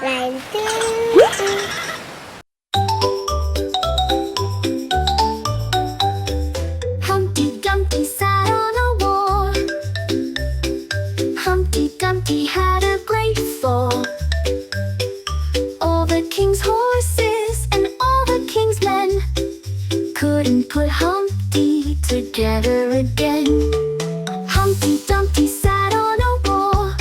Limetube. Humpty Dumpty sat on a wall. Humpty Dumpty had a great fall. All the king's horses and all the king's men couldn't put Humpty together again. Humpty Dumpty sat on a wall.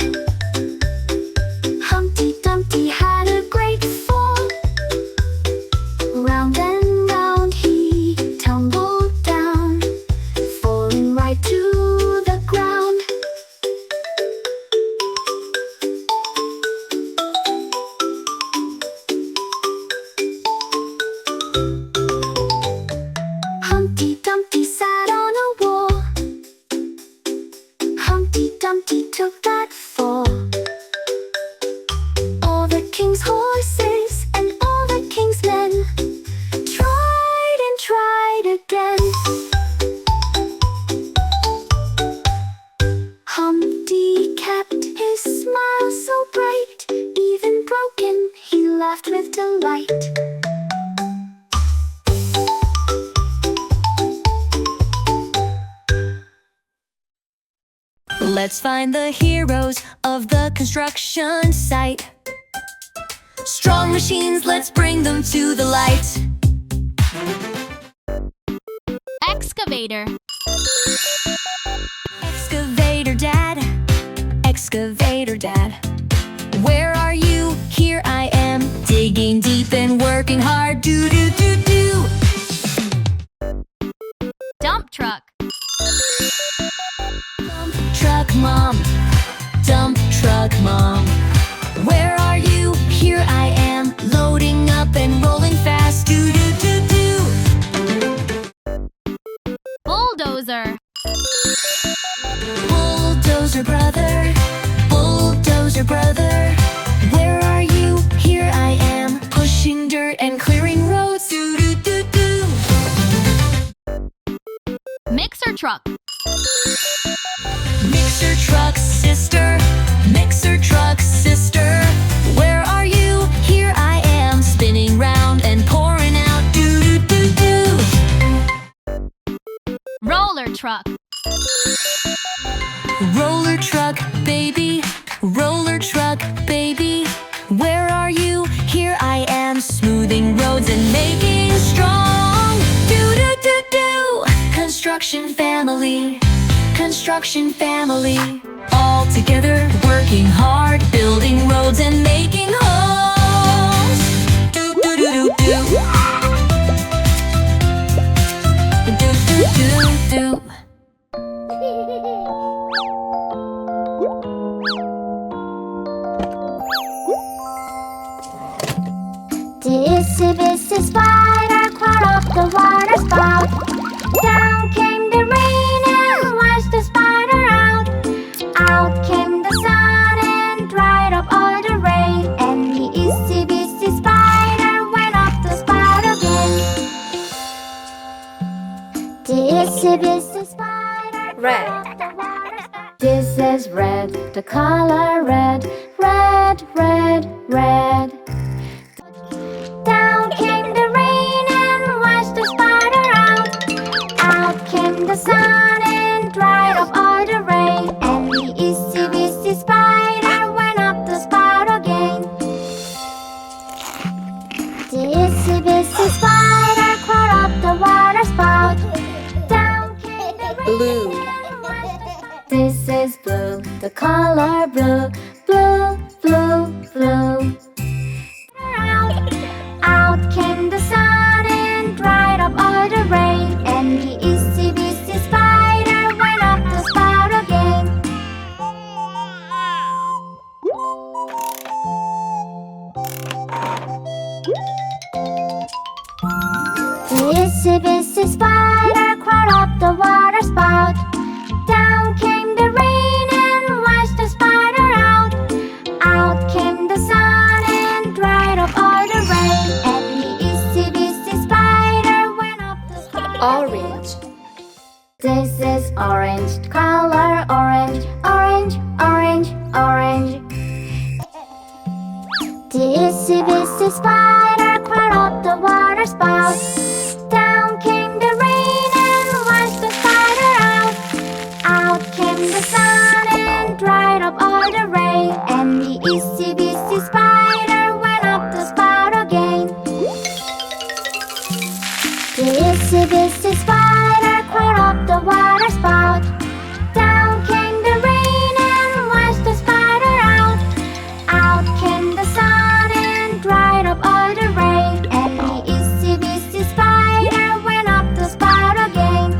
Humpty Dumpty had a great fall. Round and round he tumbled down, falling right to the ground. Humpty Dumpty sat on a wall. Humpty Dumpty took that fall. All the king's horses and all the king's men tried and tried again. Humpty kept his smile so bright, even broken he laughed with delight. Let's find the heroes of the construction site. Strong machines, let's bring them to the light. Excavator. Excavator Dad, Excavator Dad, where are you? Here I am, digging deep and working hard. Do do do do. Dump truck. Dump truck mom, dump truck mom, where are you? Here I am, loading up and rolling fast. Do do do do. Bulldozer. Bulldozer brother, bulldozer brother, where are you? Here I am, pushing dirt and clearing roads. Do do do do. Mixer truck. Mixer truck sister, mixer truck sister, where are you? Here I am, spinning round and pouring out. Do do do do. Roller truck. Roller truck baby, roller truck baby, where are you? Here I am, smoothing roads and making strong. Do do do do. Construction family, construction family, all together working hard, building roads and making homes. Do do do do do. Do do do do. The itsy bitsy spider crawled up the water spout. Down came the rain and washed the spider out. Out came the sun and dried up all the rain. And the itsy bitsy spider went up the spout again. The itsy bitsy spider Red. crawled up the water spout. This is red, the color red. Red, red, red. Down came the rain and washed the spider out. Out came the sun and dried up all the rain. And the itsy bitsy spider went up the spout again. The itsy bitsy spider crawled up the water spout. Down came the rain Blue. and washed the spider. This is blue, the color blue. Blue, blue, blue. Out came the sun and dried up all the rain. And the itsy bitsy spider went up the spout again. The itsy bitsy spider crawled up the water spout. Down came the rain and washed the spider out. Out came the sun and dried up all the rain. And the itsy bitsy spider went up the spout. Orange. This is orange, color orange. Orange, orange, orange. The bitsy spider crawled up the water spout. Down came the rain and washed the spider out. Out came the sun and dried up all the rain. And the itsy bitsy spider went up the spout again. The itsy bitsy spider crawled up the water spout. Down came the rain and washed the spider out. Out came the sun and dried up all the rain. And the itsy bitsy spider went up the spout again.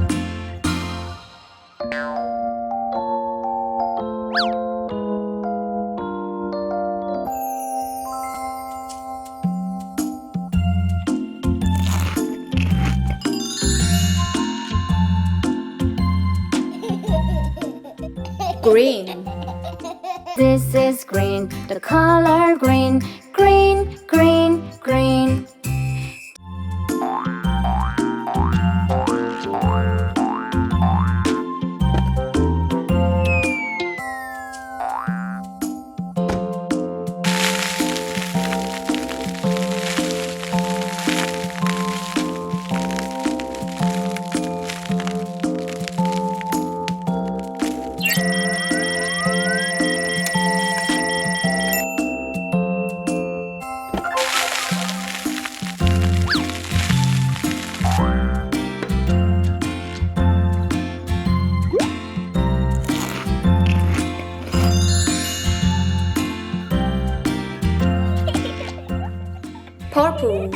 Green. This is green, the color green. Green, green, green. Purple.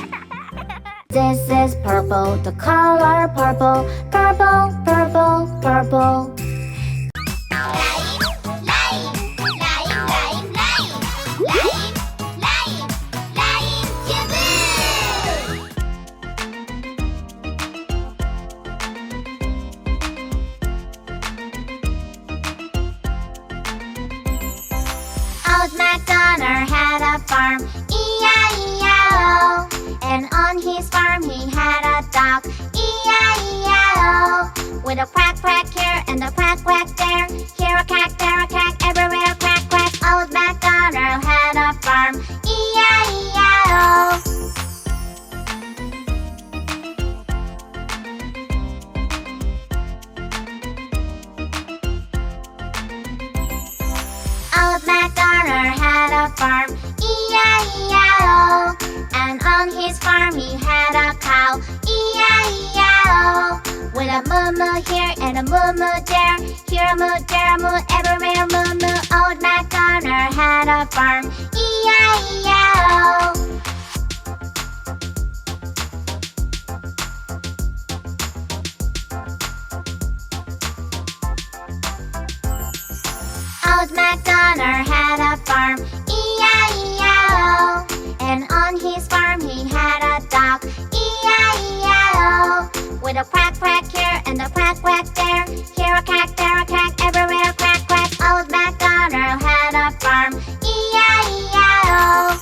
This is purple, the color purple. Purple, purple, purple. Old MacDonald had a farm, E-I-E-I-O. And on his farm he had a dog, E-I-E-I-O. With a quack quack here and a quack quack there. Here a quack, there a quack, everywhere a quack quack. Old MacDonald had a farm, E-I-E-I-O. Old MacDonald had a farm, E-I-E-I-O. And on his farm he had a cow, E-I-E-I-O. With a moo-moo here and a moo-moo there. Here a moo, there a moo, everywhere a moo-moo. Old MacDonald had a farm, E-I-E-I-O. Old MacDonald had a farm, E-I-E-I-O. And on his farm he had a dog, E-I-E-I-O. With a quack quack here and a quack quack there. Here a quack, there a quack, everywhere a quack quack. Old MacDonald had a farm, E-I-E-I-O.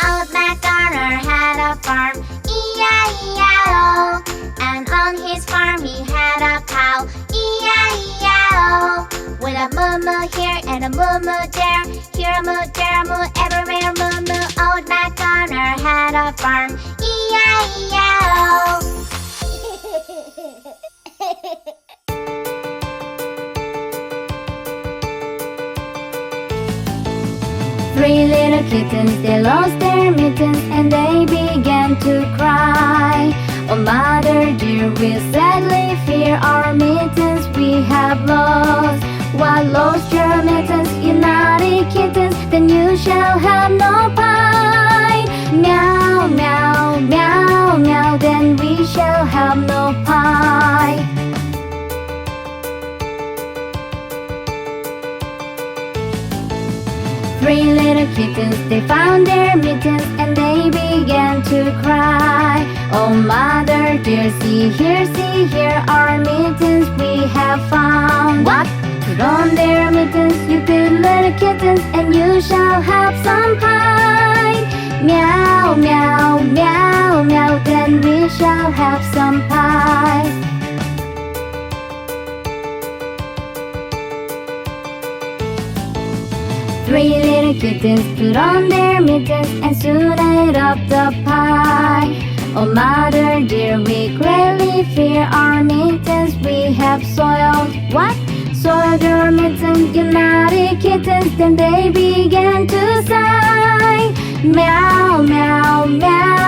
Old MacDonald had a farm, E-I-E-I-O. And on his farm he had a cow, E-I-E-I-O. With a moo-moo here and a moo-moo there. Here a moo, there a moo, everywhere a moo-moo. Old MacDonald had a farm, E-I-E-I-O. Three little kittens, they lost their mittens and they began to cry. Oh mother dear, we sadly fear our mittens we have lost. What lost your mittens, you naughty kittens? Then you shall have no pie. Meow, meow, meow, meow, then we shall have no pie. Three little kittens, they found their mittens and they began to cry. Oh mother dear, see here, our mittens we have found. What? Put on their mittens, you good little kittens, and you shall have some pie. Meow, meow, meow, meow, then we shall have some pie. Three little kittens put on their mittens and soon ate up the pie. Oh mother dear, we greatly fear our mittens we have soiled. What? Soiled your mittens, you naughty kittens. Then they began to sigh. Meow, meow, meow.